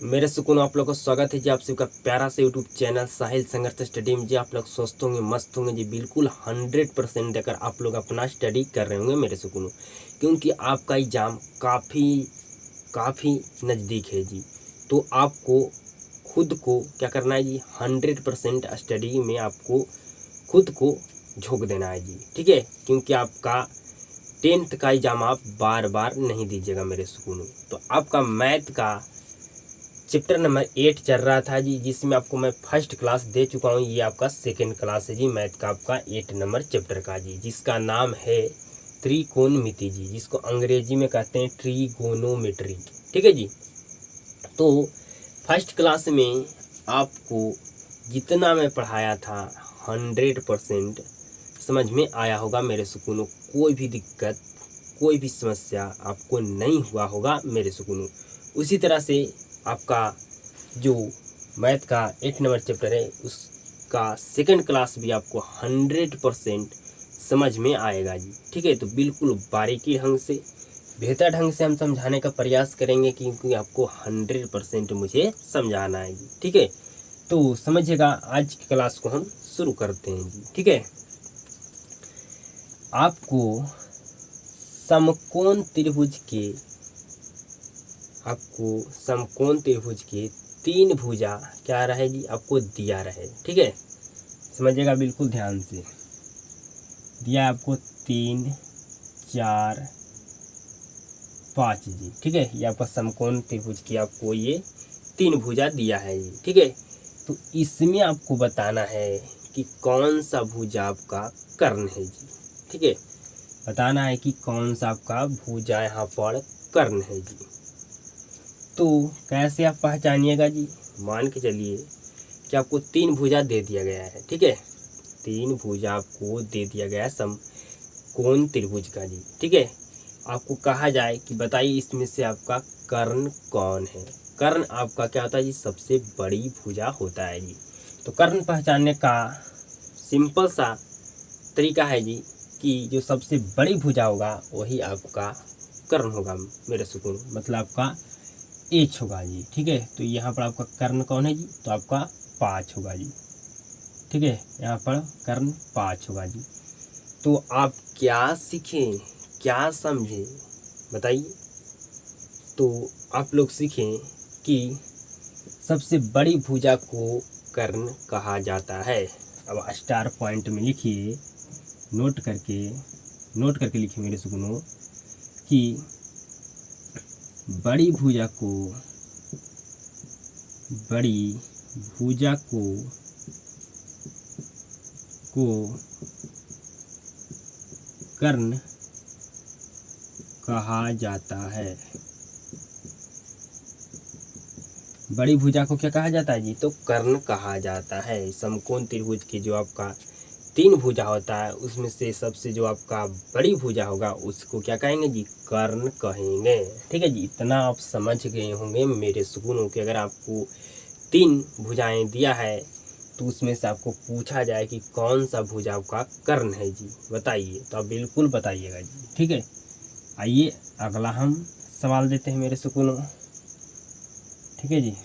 मेरे सुकून आप लोग को स्वागत है जी। आप सबका प्यारा से यूट्यूब चैनल साहिल संघर्ष स्टडी में जी। आप लोग स्वस्थ होंगे, मस्त होंगे जी, बिल्कुल 100% देकर आप लोग अपना स्टडी कर रहे होंगे मेरे सुकून, क्योंकि आपका एग्ज़ाम काफ़ी नज़दीक है जी। तो आपको खुद को क्या करना है जी, 100% स्टडी में आपको खुद को झोंक देना है जी, ठीक है। क्योंकि आपका 10th का एग्ज़ाम आप बार बार नहीं दीजिएगा मेरे सुकून। तो आपका मैथ का चैप्टर नंबर 8 चल रहा था जी, जिसमें आपको मैं फर्स्ट क्लास दे चुका हूँ। ये आपका सेकंड क्लास है जी, मैथ का आपका 8 नंबर चैप्टर का जी, जिसका नाम है त्रिकोणमिति जी, जिसको अंग्रेजी में कहते हैं ट्रिगोनोमेट्री, ठीक है जी। तो फर्स्ट क्लास में आपको जितना मैं पढ़ाया था 100% समझ में आया होगा मेरे सुकूनों। कोई भी दिक्कत, कोई भी समस्या आपको नहीं हुआ होगा मेरे सुकूनों। उसी तरह से आपका जो मैथ का 8 नंबर चैप्टर है, उसका सेकंड क्लास भी आपको 100% समझ में आएगा जी, ठीक है। तो बिल्कुल बारीकी ढंग से, बेहतर ढंग से हम समझाने का प्रयास करेंगे, क्योंकि आपको 100% मुझे समझाना है जी, ठीक है। तो समझिएगा, आज की क्लास को हम शुरू करते हैं जी, ठीक है। आपको समकोण त्रिभुज के तीन भुजा क्या रहे जी, आपको दिया रहे, ठीक है। समझिएगा बिल्कुल ध्यान से, दिया आपको 3, 4, 5 जी, ठीक है। ये आपका समकोण त्रिभुज की आपको ये तीन भुजा दिया है जी, ठीक है। तो इसमें आपको बताना है कि कौन सा भुजा आपका कर्ण है जी, ठीक है। बताना है कि कौन सा आपका भुजा यहाँ पर कर्ण है जी। तो कैसे आप पहचानिएगा जी, मान के चलिए कि आपको तीन भुजा दे दिया गया है, ठीक है। तीन भुजा आपको दे दिया गया है समकोण त्रिभुज का जी, ठीक है। आपको कहा जाए कि बताइए इसमें से आपका कर्ण कौन है। कर्ण आपका क्या होता है जी, सबसे बड़ी भुजा होता है जी। तो कर्ण पहचानने का सिंपल सा तरीका है जी, कि जो सबसे बड़ी भुजा होगा वही आपका कर्ण होगा मेरे सुकून, मतलब आपका एच होगा जी, ठीक है। तो यहाँ पर आपका कर्ण कौन है जी, तो आपका 5 होगा जी, ठीक है। यहाँ पर कर्ण 5 होगा जी। तो आप क्या सीखें, क्या समझें, बताइए। तो आप लोग सीखें कि सबसे बड़ी भुजा को कर्ण कहा जाता है। अब स्टार पॉइंट में लिखिए, नोट करके लिखिए मेरे सुकूनों, कि बड़ी भुजा को कर्ण कहा जाता है। बड़ी भुजा को क्या कहा जाता है जी, तो कर्ण कहा जाता है। समकोण त्रिभुज की जो आपका तीन भुजा होता है, उसमें से सबसे जो आपका बड़ी भुजा होगा उसको क्या कहेंगे जी, कर्ण कहेंगे, ठीक है जी। इतना आप समझ गए होंगे मेरे सुकूनों कि अगर आपको तीन भुजाएं दिया है तो उसमें से आपको पूछा जाए कि कौन सा भुजा आपका कर्ण है जी, बताइए, तो आप बिल्कुल बताइएगा जी, ठीक है। आइए अगला हम सवाल देते हैं मेरे सुकूनों, ठीक है जी।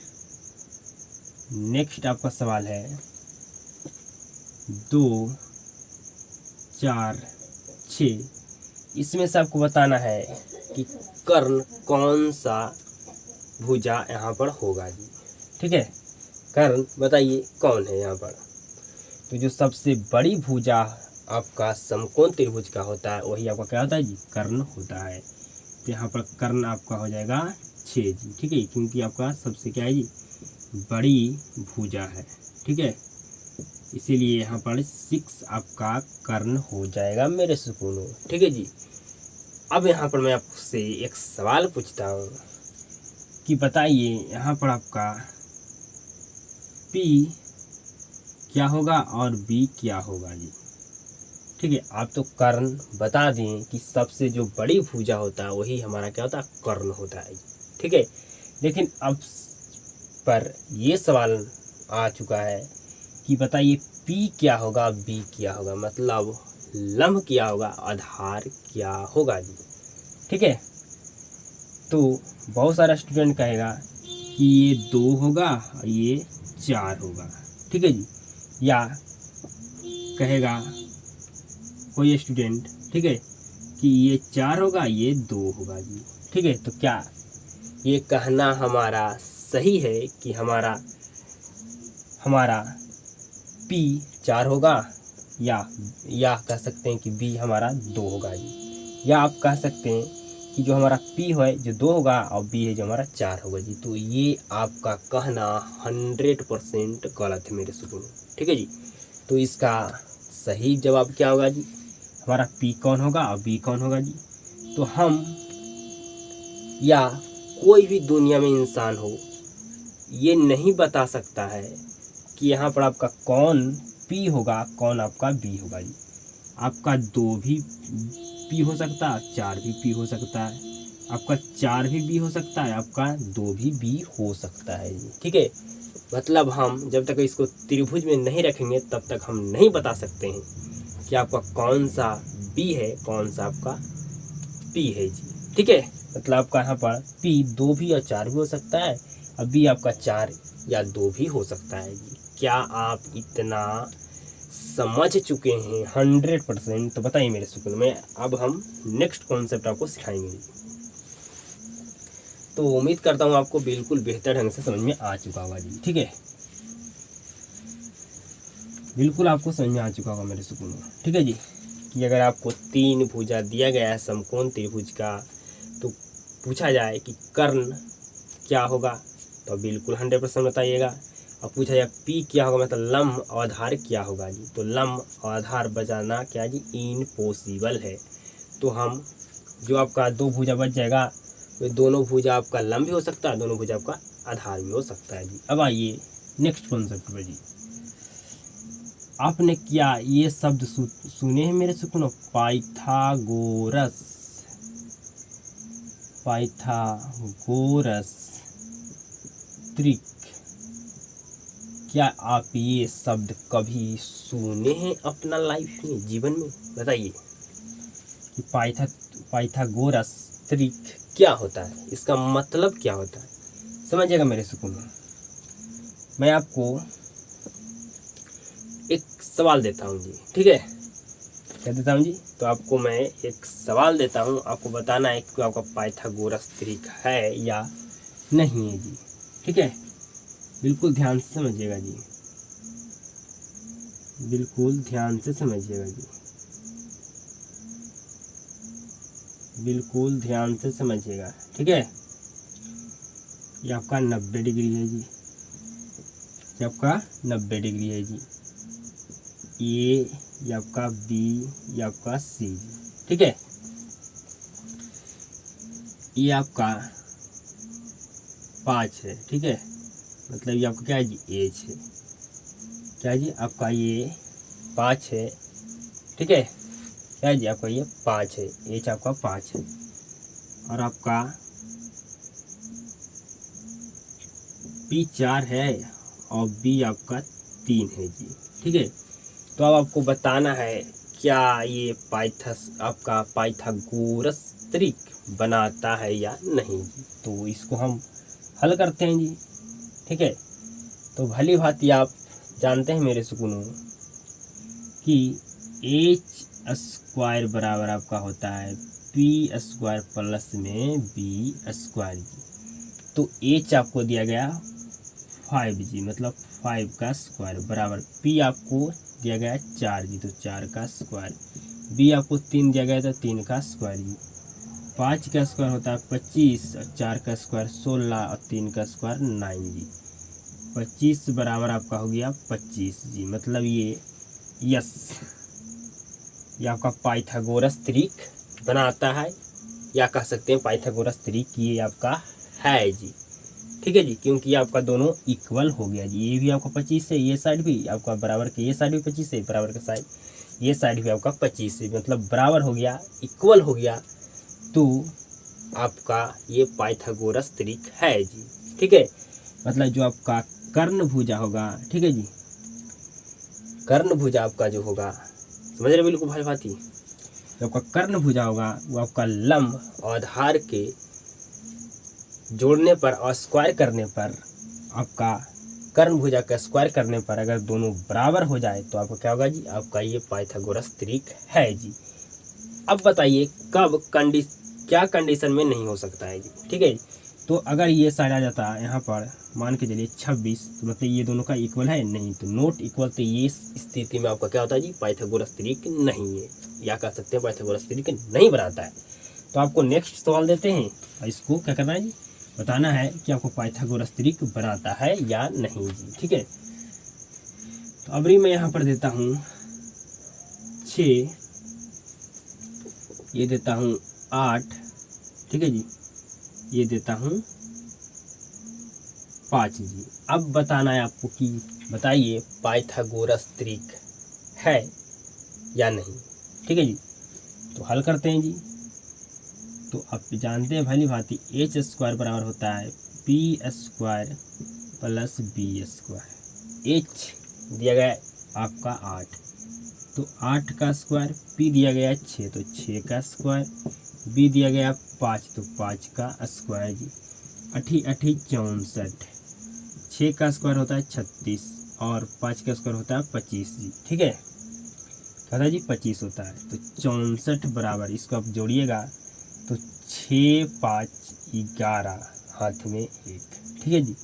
नेक्स्ट आपका सवाल है 2, 4, 6। इसमें से आपको बताना है कि कर्ण कौन सा भुजा यहाँ पर होगा जी, ठीक है। कर्ण बताइए कौन है यहाँ पर। तो जो सबसे बड़ी भुजा आपका समकोण त्रिभुज का होता है वही आपका क्या होता है जी, कर्ण होता है। तो यहाँ पर कर्ण आपका हो जाएगा 6 जी, ठीक है, क्योंकि आपका सबसे क्या है जी, बड़ी भुजा है, ठीक है। इसीलिए यहाँ पर 6 आपका कर्ण हो जाएगा मेरे सुकूनों, ठीक है जी। अब यहाँ पर मैं आपसे एक सवाल पूछता हूँ कि बताइए यहाँ पर आपका P क्या होगा और B क्या होगा जी, ठीक है। आप तो कर्ण बता दें कि सबसे जो बड़ी भुजा होता है वही हमारा क्या होता है, कर्ण होता है, ठीक है। लेकिन अब पर ये सवाल आ चुका है कि बताइए P क्या होगा, B क्या होगा, मतलब लंब क्या होगा, आधार क्या होगा जी, ठीक है। तो बहुत सारा स्टूडेंट कहेगा कि ये 2 होगा और ये 4 होगा, ठीक है जी। या कहेगा कोई स्टूडेंट, ठीक है, कि ये 4 होगा ये 2 होगा जी, ठीक है। तो क्या ये कहना हमारा सही है कि हमारा P 4 होगा, या कह सकते हैं कि B हमारा 2 होगा जी। या आप कह सकते हैं कि जो हमारा P है जो 2 होगा और B है जो हमारा 4 होगा जी। तो ये आपका कहना 100% गलत है मेरे सुकून, ठीक है जी। तो इसका सही जवाब क्या होगा जी, हमारा P कौन होगा और B कौन होगा जी। तो हम या कोई भी दुनिया में इंसान हो ये नहीं बता सकता है कि यहाँ पर आपका कौन P होगा कौन आपका B होगा जी। आपका 2 भी P हो सकता है, 4 भी P हो सकता है, आपका 4 भी B हो सकता है, आपका 2 भी B हो सकता है जी, ठीक है। मतलब हम जब तक इसको त्रिभुज में नहीं रखेंगे तब तक हम नहीं बता सकते हैं कि आपका कौन सा B है कौन सा आपका P है जी, ठीक है। मतलब आपका यहाँ पर P 2 भी और 4 भी हो सकता है और B आपका 4 या 2 भी हो सकता है जी। क्या आप इतना समझ चुके हैं 100%? तो बताइए मेरे स्कूल में। अब हम नेक्स्ट कॉन्सेप्ट आपको सिखाएंगे जी। तो उम्मीद करता हूँ आपको बिल्कुल बेहतर ढंग से समझ में आ चुका होगा जी, ठीक है। बिल्कुल आपको समझ में आ चुका होगा मेरे स्कूल में, ठीक है जी। कि अगर आपको 3 भुजा दिया गया है समकोण त्रिभुज का, तो पूछा जाए कि कर्ण क्या होगा तो बिल्कुल 100% बताइएगा। और पूछा जाए P क्या होगा मतलब लंब और आधार क्या होगा जी। तो लंब और आधार बचाना क्या जी, इम्पॉसिबल है। तो हम जो आपका 2 भुजा बच जाएगा वे दोनों भुजा आपका लंब भी हो सकता है, दोनों भुजा आपका आधार भी हो सकता है जी। अब आइए नेक्स्ट कॉन्सेप्ट पर जी। आपने क्या ये शब्द सुने हैं मेरे से? सुनो, पाइथागोरस। पाइथागोरस त्रिक। क्या आप ये शब्द कभी सुने हैं अपना लाइफ में, जीवन में? बताइए कि पाइथागोरस त्रिक क्या होता है, इसका मतलब क्या होता है। समझिएगा मेरे सुकून में। मैं आपको एक सवाल देता हूँ जी, ठीक है। क्या देता हूँ जी? तो आपको मैं एक सवाल देता हूँ, आपको बताना है कि आपका पाइथागोरस त्रिक है या नहीं है जी, ठीक है। बिल्कुल ध्यान से समझिएगा जी, बिल्कुल ध्यान से समझिएगा जी, बिल्कुल ध्यान से समझिएगा, ठीक है। ये आपका 90 डिग्री है जी, ये आपका 90 डिग्री है जी। ये आपका B, ये आपका C जी, ठीक है। ये आपका 5 है, ठीक है। मतलब ये आपका क्या है जी, एच है। क्या है जी आपका ये 5 है, ठीक है। क्या है जी आपका ये 5 है, एच आपका 5 है। और आपका P 4 है और B आपका 3 है जी, ठीक है। तो अब आपको बताना है क्या ये आपका पाइथागोरस त्रिक बनाता है या नहीं जी। तो इसको हम हल करते हैं जी, ठीक है। तो भली भांति आप जानते हैं मेरे सुकूनों कि h स्क्वायर बराबर आपका होता है P स्क्वायर प्लस में B स्क्वायर जी। तो h आपको दिया गया 5 जी, मतलब 5 का स्क्वायर बराबर P आपको दिया गया 4 जी, तो 4 का स्क्वायर। B आपको 3 दिया गया तो 3 का स्क्वायर जी। 5 का स्क्वायर होता है 25 और 4 का स्क्वायर 16 और 3 का स्क्वायर 9 जी। 25 बराबर आपका हो गया 25 जी। मतलब ये यस, ये आपका पाइथागोरस त्रिक बनाता है, या कह सकते हैं पाइथागोरस त्रिक ये आपका है जी, ठीक है जी। क्योंकि आपका दोनों इक्वल हो गया जी। ये भी आपका 25 है, ये साइड भी आपका बराबर के, ये साइड भी 25 है, बराबर का साइड ये साइड भी आपका 25 है, मतलब बराबर हो गया, इक्वल हो गया। तो आपका ये पाइथागोरस त्रिक है जी, ठीक है। मतलब जो आपका कर्ण भुजा होगा, ठीक है जी, कर्ण भुजा आपका जो होगा, समझ रहे बिल्कुल भाई भांति। जो आपका कर्ण भुजा होगा वो आपका लंब और आधार के जोड़ने पर और स्क्वायर करने पर आपका कर्ण भुजा का स्क्वायर करने पर अगर दोनों बराबर हो जाए तो आपका क्या होगा जी, आपका ये पाइथागोरस त्रिक है जी। अब बताइए कब क्या कंडीशन में नहीं हो सकता है जी, ठीक है। तो अगर ये साइड आ जाता है यहाँ पर, मान के चलिए 26, तो मतलब ये दोनों का इक्वल है नहीं, तो नॉट इक्वल, तो ये स्थिति में आपका क्या होता है जी, पाइथागोरस त्रिक नहीं है, या कह सकते हैं पाइथागोरस त्रिक नहीं बनाता है। तो आपको नेक्स्ट सवाल देते हैं, इसको क्या करना है जी, बताना है कि आपको पाइथागोरस त्रिक बनाता है या नहीं जी, ठीक है। तो अभी मैं यहाँ पर देता हूँ 6, ये देता हूँ 8, ठीक है जी, ये देता हूँ 5 जी। अब बताना है आपको कि बताइए पाइथागोरस त्रिक है या नहीं, ठीक है जी। तो हल करते हैं जी। तो आप जानते हैं भली भांति एच स्क्वायर बराबर होता है P square plus B square. H दिया गया है आपका 8, तो 8 का स्क्वायर, पी दिया गया है 6, तो 6 का स्क्वायर, बी दिया गया 5, तो 5 का स्क्वायर जी। 8 8 64, 6 का स्क्वायर होता है 36 और 5 का स्क्वायर होता है 25 जी, ठीक है। क्या था जी, 25 होता है। तो 64 बराबर, इसको आप जोड़िएगा तो 6 5 11, हाथ में 1, ठीक है जी।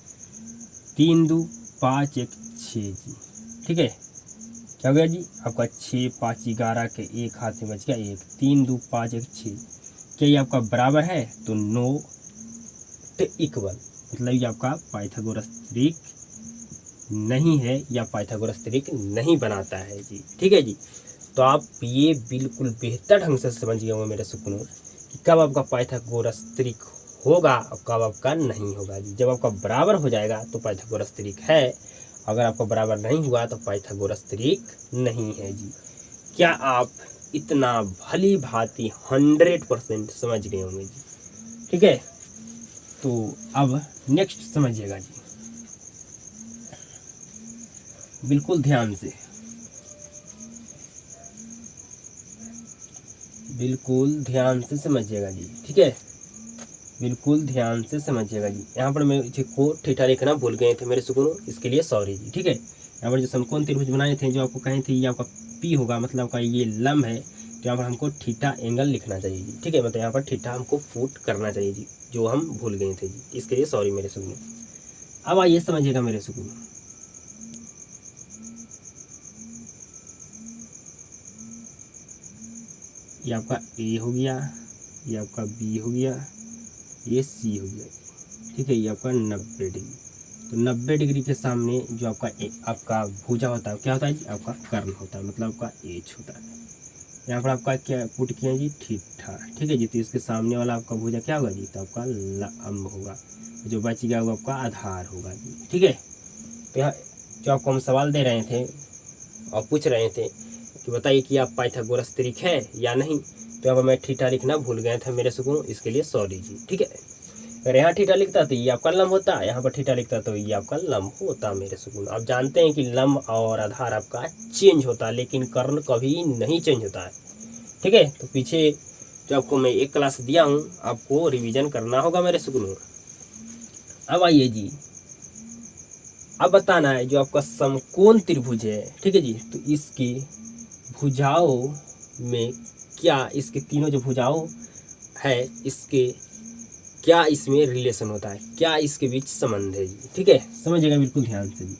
3 2 5 1 6 जी, ठीक है। क्या हो गया जी, आपका 6 5 11 के 1 हाथ में बच गया 1, 3 2 5 1 6। क्या ये आपका बराबर है, तो नॉट इक्वल, मतलब ये आपका पाइथागोरस त्रिक नहीं है या पाइथागोरस त्रिक नहीं बनाता है जी, ठीक है जी। तो आप ये बिल्कुल बेहतर ढंग से समझ गए हो मेरे सुपनों कि कब आपका पाइथागोरस त्रिक होगा और कब आपका नहीं होगा जी। जब आपका बराबर हो जाएगा तो पाइथागोरस त्रिक है, अगर आपका बराबर नहीं हुआ तो पाइथागोरस त्रिक नहीं है जी। क्या आप इतना भली भांति 100% समझ गए होंगे जी, ठीक है। तो अब नेक्स्ट समझिएगा जी, बिल्कुल ध्यान से, बिल्कुल ध्यान से समझिएगा जी, ठीक है। बिल्कुल ध्यान से समझिएगा जी। यहाँ पर मैं को थीटा लिखना भूल गए थे मेरे सुकूनों, इसके लिए सॉरी जी, ठीक है। यहाँ पर जो समकोण त्रिभुज बनाए थे, जो आपको कहे थे ये आपका पी होगा, मतलब आपका ये लंब है, तो यहाँ पर हमको थीटा एंगल लिखना चाहिए जी, ठीक है। मतलब यहाँ पर थीटा हमको पुट करना चाहिए जी, जो हम भूल गए थे जी, इसके लिए सॉरी मेरे सुकूनों। अब आइए समझिएगा मेरे सुकूनों, ये आपका ए हो गया, ये आपका बी हो गया, ये सी हो गया, ठीक है। ये आपका 90 डिग्री, तो 90 डिग्री के सामने जो आपका भुजा होता है क्या होता है जी, आपका कर्ण होता है, मतलब आपका एच होता है। यहाँ पर आपका क्या पुट किया जी, थीटा, ठीक है जी। तो इसके सामने वाला आपका भुजा क्या होगा जी, तो आपका लंब होगा, जो बच गया वो आपका आधार होगा जी, ठीक है। तो यहाँ जो आपको हम सवाल दे रहे थे और पूछ रहे थे कि बताइए कि आप पाइथागोरस त्रिक है या नहीं, तो यहाँ पर मैं थीटा लिखना भूल गया था मेरे सुकून, इसके लिए सॉरी जी, ठीक है। अगर यहाँ थीटा लिखता तो ये आपका लंब होता, यहाँ पर थीटा लिखता तो ये आपका लंब होता मेरे सुकून। आप जानते हैं कि लंब और आधार आपका चेंज होता है, लेकिन कर्ण कभी नहीं चेंज होता है, ठीक है। तो पीछे जो आपको मैं एक क्लास दिया हूँ, आपको रिवीजन करना होगा मेरे सुकून। अब आइए जी, अब बताना है जो आपका समकोण त्रिभुज है, ठीक है जी, तो इसके भुजाओं में क्या, इसके तीनों जो भुजाओं है इसके क्या इसमें रिलेशन होता है, क्या इसके बीच संबंध है जी, ठीक है। समझिएगा बिल्कुल ध्यान से जी।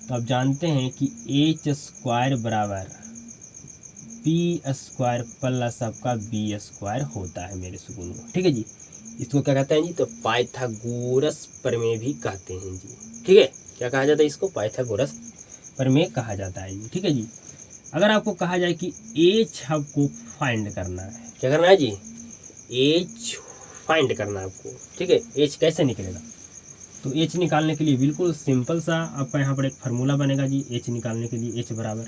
तो आप जानते हैं कि एच स्क्वायर बराबर पी स्क्वायर प्लस आपका बी स्क्वायर होता है मेरे सुकून, ठीक है जी। इसको क्या कहते हैं जी, तो पाइथागोरस प्रमेय भी कहते हैं जी, ठीक है। क्या कहा जाता है इसको, पाइथागोरस प्रमेय कहा जाता है जी, ठीक है जी। अगर आपको कहा जाए कि एच आपको फाइंड करना है, क्या करना है जी, एच फाइंड करना है आपको, ठीक है। एच कैसे निकलेगा, तो एच निकालने के लिए बिल्कुल सिंपल सा आपका यहाँ पर एक फार्मूला बनेगा जी। एच निकालने के लिए एच बराबर,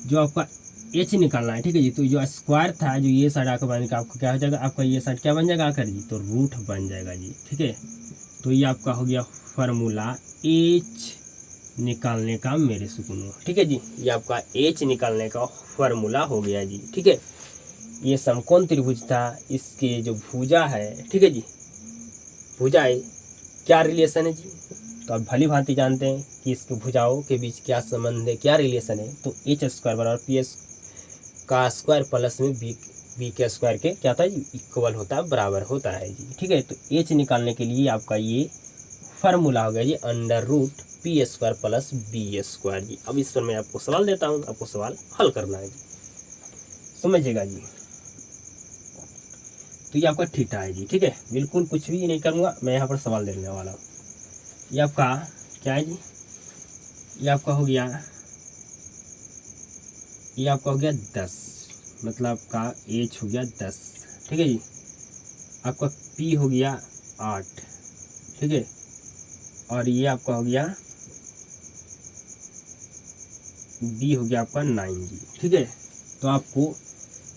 जो आपका एच निकालना है, ठीक है जी, तो जो स्क्वायर था, जो ये साइड आकर बनेगा, आपका क्या हो जाएगा, आपका ये साइड क्या बन जाएगा आकर जी, तो रूट बन जाएगा जी, ठीक है। तो ये आपका हो गया फार्मूला एच निकालने का मेरे सुकूनों, ठीक है जी। ये आपका एच निकालने का फार्मूला हो गया जी, ठीक है। ये समकोण त्रिभुज था, इसके जो भुजा है, ठीक है जी, भुजाएं क्या रिलेशन है जी। तो आप भली भांति जानते हैं कि इसके भुजाओं के बीच क्या संबंध है, क्या रिलेशन है। तो एच स्क्वायर बराबर पी एस का स्क्वायर प्लस में बी के स्क्वायर के क्या होता है जी, इक्वल होता है, बराबर होता है जी। ठीक है, तो एच निकालने के लिए आपका ये फार्मूला हो गया जी under root P square plus B square जी। अब इस पर मैं आपको सवाल देता हूँ, आपको सवाल हल करना है जी, समझिएगा जी। तो ये आपका थीटा है जी। ठीक है, बिल्कुल कुछ भी नहीं करूँगा, मैं यहाँ पर सवाल देने वाला हूँ। ये आपका क्या है जी, ये आपका हो गया, ये आपका हो गया 10, मतलब आपका एच हो गया 10। ठीक है जी, आपका पी हो गया 8। ठीक है, और ये आपका हो गया बी हो गया आपका 9 जी। ठीक है, तो आपको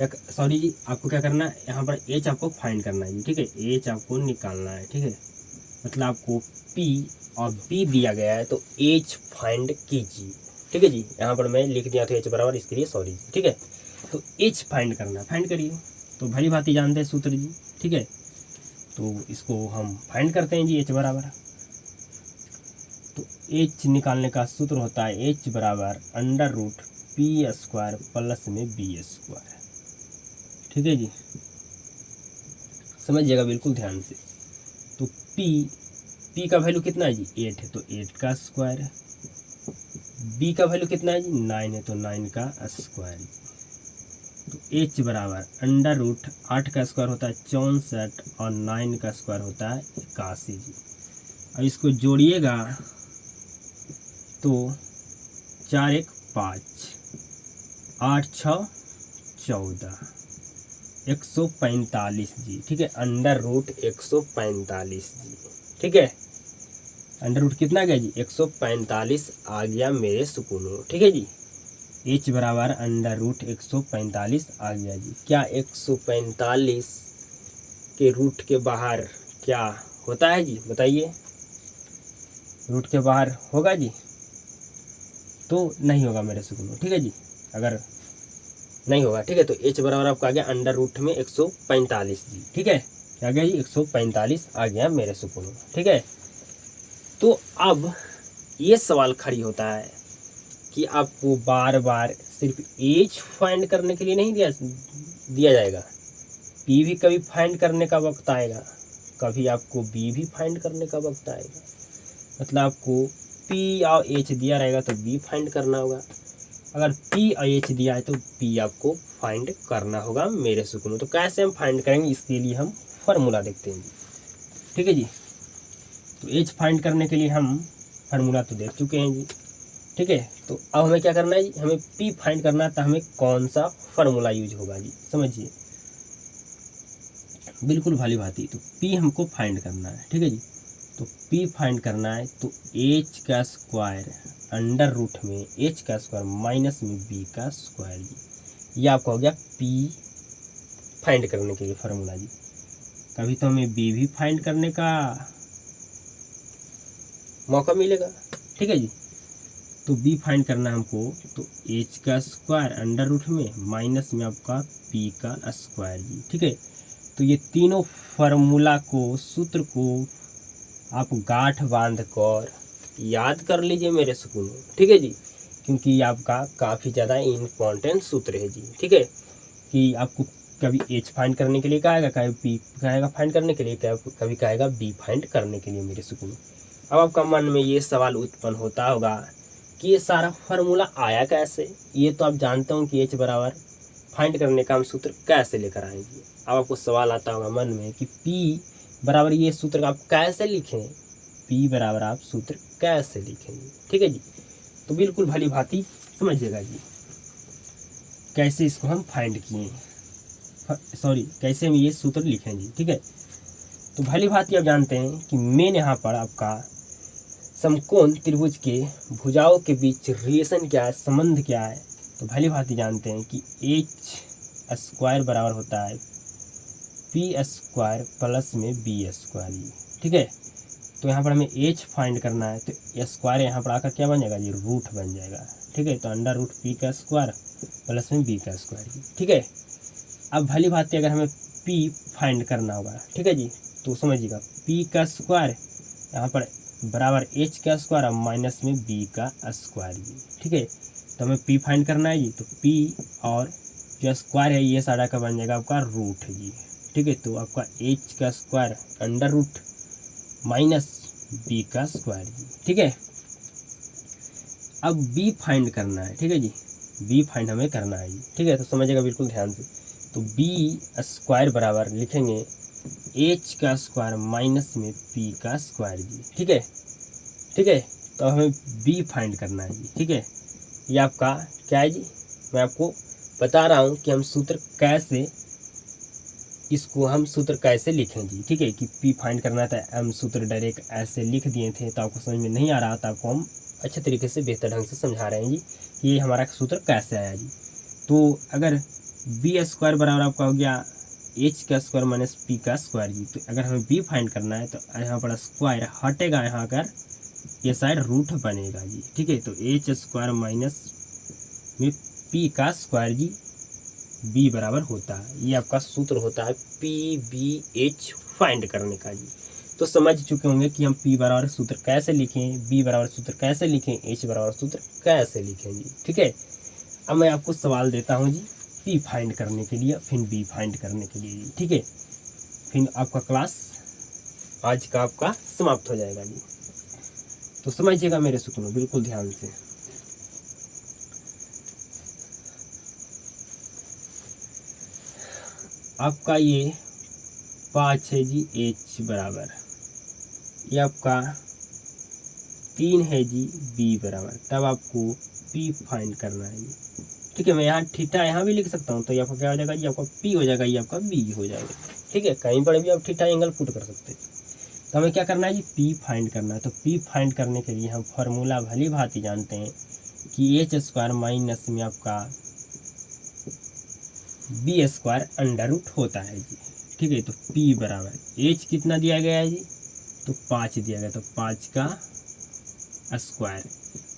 सॉरी जी, आपको क्या करना है, यहाँ पर एच आपको फाइंड करना है जी। ठीक है, एच आपको निकालना है। ठीक है, मतलब आपको पी और बी दिया गया है तो एच फाइंड कीजिए। ठीक है जी, यहाँ पर मैं लिख दिया था एच बराबर, इसके लिए सॉरी। ठीक है, तो एच फाइंड करना, फाइंड करिए। तो भली भांति जानते हैं सूत्र जी। ठीक है, तो इसको हम फाइंड करते हैं जी, एच बराबर। तो एच निकालने का सूत्र होता है एच बराबर under root P square plus में बी स्क्वायर। ठीक है जी, समझिएगा बिल्कुल ध्यान से। तो पी का वैल्यू कितना है जी, 8 है, तो 8 का स्क्वायर है। बी का वैल्यू कितना है जी, 9 है, तो 9 का स्क्वायर। तो एच बराबर अंडर रूट 8 का स्क्वायर होता है 64 और 9 का स्क्वायर होता है 81 जी। अब इसको जोड़िएगा तो 4 1 5 8 6 14 145 जी। ठीक है, अंडर रूट 145 जी। ठीक है, अंडर रूट कितना गया जी, 145 आ गया मेरे सुकूनों। ठीक है जी, एच बराबर अंडर रूट 145 आ गया जी। क्या 145 के रूट के बाहर क्या होता है जी, बताइए। रूट के बाहर होगा जी, तो नहीं होगा मेरे सुकूनों। ठीक है जी, अगर नहीं होगा, ठीक है, तो एच बराबर आपका आ गया अंडर रूट में 145 जी। ठीक है, क्या गया जी, 145 आ गया मेरे सुकूनों। ठीक है, तो अब ये सवाल खड़ी होता है कि आपको बार बार सिर्फ एच फाइंड करने के लिए नहीं दिया जाएगा, पी भी कभी फाइंड करने का वक्त आएगा, कभी आपको बी भी फाइंड करने का वक्त आएगा। मतलब आपको पी और एच दिया रहेगा तो बी फाइंड करना होगा, अगर पी और एच दिया है तो पी आपको फाइंड करना होगा मेरे सुकूनों। तो कैसे हम फाइंड करेंगे, इसके लिए हम फार्मूला देखते हैं जी। ठीक है जी, तो एच फाइंड करने के लिए हम फार्मूला तो देख चुके हैं जी। ठीक है, तो अब हमें क्या करना है जी, हमें पी फाइंड करना है, तो हमें कौन सा फार्मूला यूज होगा जी, समझिए बिल्कुल भाली भांति। तो पी हमको फाइंड करना है। ठीक है जी, तो पी फाइंड करना है तो एच का स्क्वायर अंडर रूट में एच का स्क्वायर माइनस में बी का स्क्वायर जी। ये आपका हो गया पी फाइंड करने के लिए फार्मूला जी। कभी तो हमें बी भी फाइंड करने का मौका मिलेगा। ठीक है जी, तो बी फाइंड करना है हमको, तो एच का स्क्वायर अंडर रूट में माइनस में आपका पी का स्क्वायर जी। ठीक है, तो ये तीनों फार्मूला को, सूत्र को आप गांठ बांध कर याद कर लीजिए मेरे सुकून। ठीक है जी, क्योंकि ये आपका काफ़ी ज़्यादा इम्पोर्टेंट सूत्र है जी। ठीक है, कि आपको कभी एच फाइंड करने के लिए कहेगा, कभी पी कहेगा फाइंड करने के लिए, कभी कहेगा बी फाइंड करने के लिए मेरे सुकून। अब आपका मन में ये सवाल उत्पन्न होता होगा कि ये सारा फार्मूला आया कैसे। ये तो आप जानते हो कि एच बराबर फाइंड करने का हम सूत्र कैसे लेकर आएंगे। अब आपको सवाल आता होगा मन में कि पी बराबर ये सूत्र आप कैसे लिखें, पी बराबर आप सूत्र कैसे लिखेंगे। ठीक है जी, तो बिल्कुल भली भांति समझिएगा जी कैसे इसको हम फाइंड किए, सॉरी कैसे हम ये सूत्र लिखें जी। ठीक है, तो भली भांति आप जानते हैं कि मेन यहाँ पर आपका समकोण त्रिभुज के भुजाओं के बीच रिलेशन क्या है, संबंध क्या है। तो भली भांति जानते हैं कि एच स्क्वायर बराबर होता है पी स्क्वायर प्लस में बी स्क्वायर जी। ठीक है, तो यहाँ पर हमें एच फाइंड करना है, तो स्क्वायर यहाँ पर आकर क्या बन जाएगा जी, रूट बन जाएगा। ठीक है, तो अंडर रूट पी का स्क्वायर प्लस में बी का स्क्वायर जी। ठीक है, अब भली भांति अगर हमें पी फाइंड करना होगा, ठीक है जी, तो तो समझिएगा पी का स्क्वायर यहाँ पर बराबर एच का स्क्वायर और माइनस में बी का स्क्वायर जी। ठीक है, तो हमें पी फाइंड करना है जी, तो पी और जो स्क्वायर है ये सारा का बन जाएगा आपका रूट है जी। ठीक है, तो आपका एच का square under root minus B का स्क्वायर जी। ठीक है, अब बी फाइंड करना है। ठीक है जी, बी फाइंड हमें करना है जी। ठीक है, तो समझिएगा बिल्कुल ध्यान से, तो बी स्क्वायर बराबर लिखेंगे एच का स्क्वायर माइनस में पी का स्क्वायर जी। ठीक है, ठीक है, तो हमें बी फाइंड करना है जी। ठीक है, ये आपका क्या है जी, मैं आपको बता रहा हूँ कि हम सूत्र कैसे, इसको हम सूत्र कैसे लिखें जी। ठीक है, कि पी फाइंड करना था, हम सूत्र डायरेक्ट ऐसे लिख दिए थे तो आपको समझ में नहीं आ रहा था, आपको हम अच्छे तरीके से बेहतर ढंग से समझा रहे हैं जी कि ये हमारा सूत्र कैसे आया जी। तो अगर बी स्क्वायर बराबर आपका हो गया एच का स्क्वायर माइनस पी का स्क्वायर जी, तो अगर हमें बी फाइंड करना है तो यहाँ पर स्क्वायर हटेगा, यहाँ कर ये साइड रूट बनेगा जी। ठीक है, तो एच स्क्वायर माइनस में पी का स्क्वायर जी बी बराबर होता है, ये आपका सूत्र होता है पी बी एच फाइंड करने का जी। तो समझ चुके होंगे कि हम पी बराबर सूत्र कैसे लिखें, बी बराबर सूत्र कैसे लिखें, एच बराबर सूत्र कैसे लिखें जी। ठीक है, अब मैं आपको सवाल देता हूँ जी पी फाइंड करने के लिए, फिर बी फाइंड करने के लिए जी। ठीक है, फिर आपका क्लास आज का आपका समाप्त हो जाएगा जी। तो समझिएगा मेरे सुकून बिल्कुल ध्यान से। आपका ये 5 है जी एच बराबर, ये आपका 3 है जी बी बराबर, तब आपको पी फाइंड करना है जी। ठीक है, मैं यहाँ थीटा यहाँ भी लिख सकता हूँ, तो ये आपका क्या हो जाएगा जी, आपका पी हो जाएगा, ये आपका बी हो जाएगा। ठीक है, कहीं पर भी आप थीटा एंगल पुट कर सकते हैं। तो हमें क्या करना है जी, पी फाइंड करना है। तो पी फाइंड करने के लिए हम फॉर्मूला भली भांति जानते हैं कि एच स्क्वायर माइनस में आपका बी स्क्वायर अंडर रूट होता है जी। ठीक है, तो पी बराबर एच कितना दिया गया है जी, तो 5 दिया गया, तो 5 का स्क्वायर,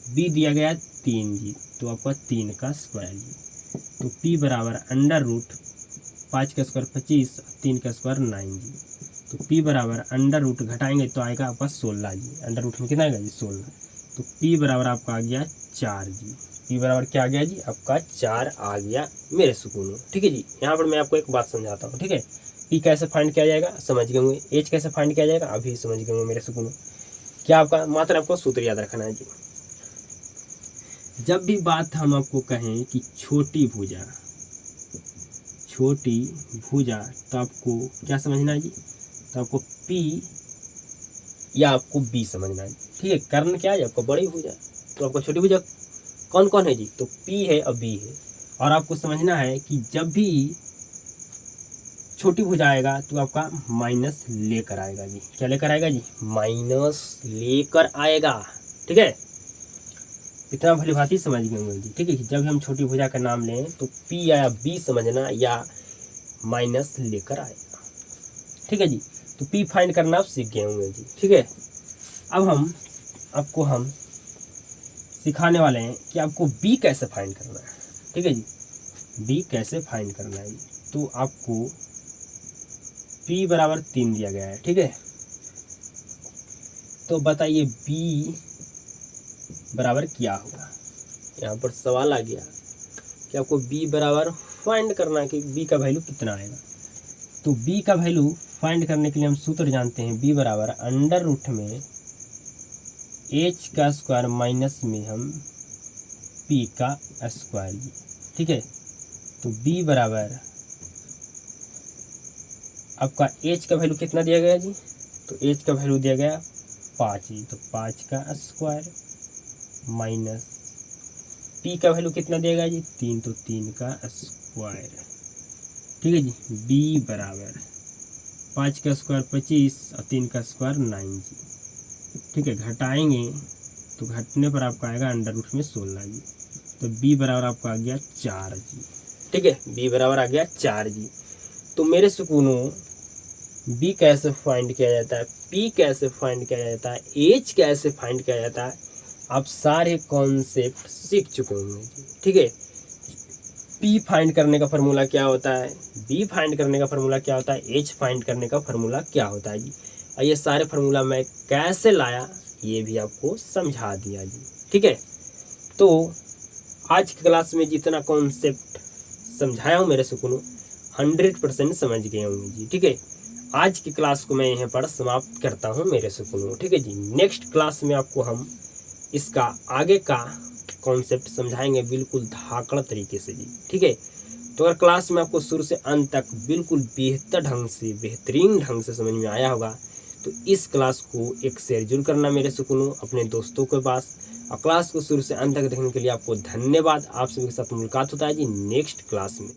बी दिया गया 3 जी, तो आपका 3 का स्क्वायर जी। तो पी बराबर अंडर रूट 5 का स्क्वायर 25, 3 का स्क्वायर 9 जी। तो पी बराबर अंडर रूट घटाएंगे तो आएगा आपका 16 जी, अंडर रूट में कितना आएगा जी 16। तो पी बराबर आपका आ गया 4 जी, पी बराबर क्या आ गया जी, आपका 4 आ गया मेरे सुकून। ठीक है जी, यहाँ पर मैं आपको एक बात समझाता हूँ। ठीक है, पी कैसे फाइंड किया जाएगा समझ गए होंगे, एच कैसे फाइंड किया जाएगा अभी समझ गए होंगे मेरे सुकून। क्या आपका मात्र आपको सूत्र याद रखना है जी, जब भी बात हम आपको कहें कि छोटी भुजा तो आपको क्या समझना है जी, तो आपको पी या आपको बी समझना है। ठीक है, कारण क्या है आपको बड़ी भुजा, तो आपको छोटी भुजा कौन कौन है जी, तो पी है और बी है। और आपको समझना है कि जब भी छोटी भुजा आएगा तो आपका माइनस लेकर आएगा जी, क्या लेकर आएगा जी, माइनस लेकर आएगा। ठीक है, इतना भली भांति समझ गए होंगे जी। ठीक है, जब हम छोटी भुजा का नाम लें तो पी या बी समझना या माइनस लेकर आएगा। ठीक है जी, तो पी फाइंड करना आप सीख गए होंगे जी। ठीक है, अब हम सिखाने वाले हैं कि आपको बी कैसे फाइंड करना है। ठीक है जी, बी कैसे फाइंड करना है, तो आपको पी बराबर 3 दिया गया है। ठीक है, तो बताइए बी बराबर क्या होगा, यहाँ पर सवाल आ गया कि आपको बी बराबर फाइंड करना है कि बी का वैल्यू कितना आएगा। तो बी का वैल्यू फाइंड करने के लिए हम सूत्र जानते हैं, बी बराबर अंडर रूट में एच का स्क्वायर माइनस में हम पी का स्क्वायर जी। ठीक है, तो बी बराबर आपका एच का वैल्यू कितना दिया गया जी, तो एच का वैल्यू दिया गया 5 जी, तो 5 का स्क्वायर माइनस पी का वैल्यू कितना दिया गया जी 3, तो 3 का स्क्वायर। ठीक है जी, बी बराबर 5 का स्क्वायर 25 और 3 का स्क्वायर 9 जी। ठीक है, घटाएंगे तो घटने पर आपका आएगा अंडर रूट में 16 जी, तो बी बराबर आपका आ गया 4 जी। ठीक है, बी बराबर आ गया 4 जी। तो मेरे सुकूनों बी कैसे फाइंड किया जाता है, पी कैसे फाइंड किया जाता है, एच कैसे फाइंड किया जाता है, आप सारे कॉन्सेप्ट सीख चुके होंगे जी। ठीक है, पी फाइंड करने का फार्मूला क्या होता है, बी फाइंड करने का फार्मूला क्या होता है, एच फाइंड करने का फार्मूला क्या होता है जी। और ये सारे फार्मूला मैं कैसे लाया ये भी आपको समझा दिया जी। ठीक है, तो आज की क्लास में जितना कॉन्सेप्ट समझाया हूँ मेरे सुकूनों 100% समझ गए होंगे जी। ठीक है, आज की क्लास को मैं यहाँ पर समाप्त करता हूँ मेरे सुकूनों। ठीक है जी, नेक्स्ट क्लास में आपको हम इसका आगे का कॉन्सेप्ट समझाएंगे बिल्कुल धाकड़ तरीके से जी। ठीक है, तो अगर क्लास में आपको शुरू से अंत तक बिल्कुल बेहतर ढंग से बेहतरीन ढंग से समझ में आया होगा तो इस क्लास को एक शेयर जरूर करना मेरे सुकूनों अपने दोस्तों के पास। और क्लास को शुरू से अंत तक देखने के लिए आपको धन्यवाद। आप सभी के साथ मुलाकात होता है जी नेक्स्ट क्लास में।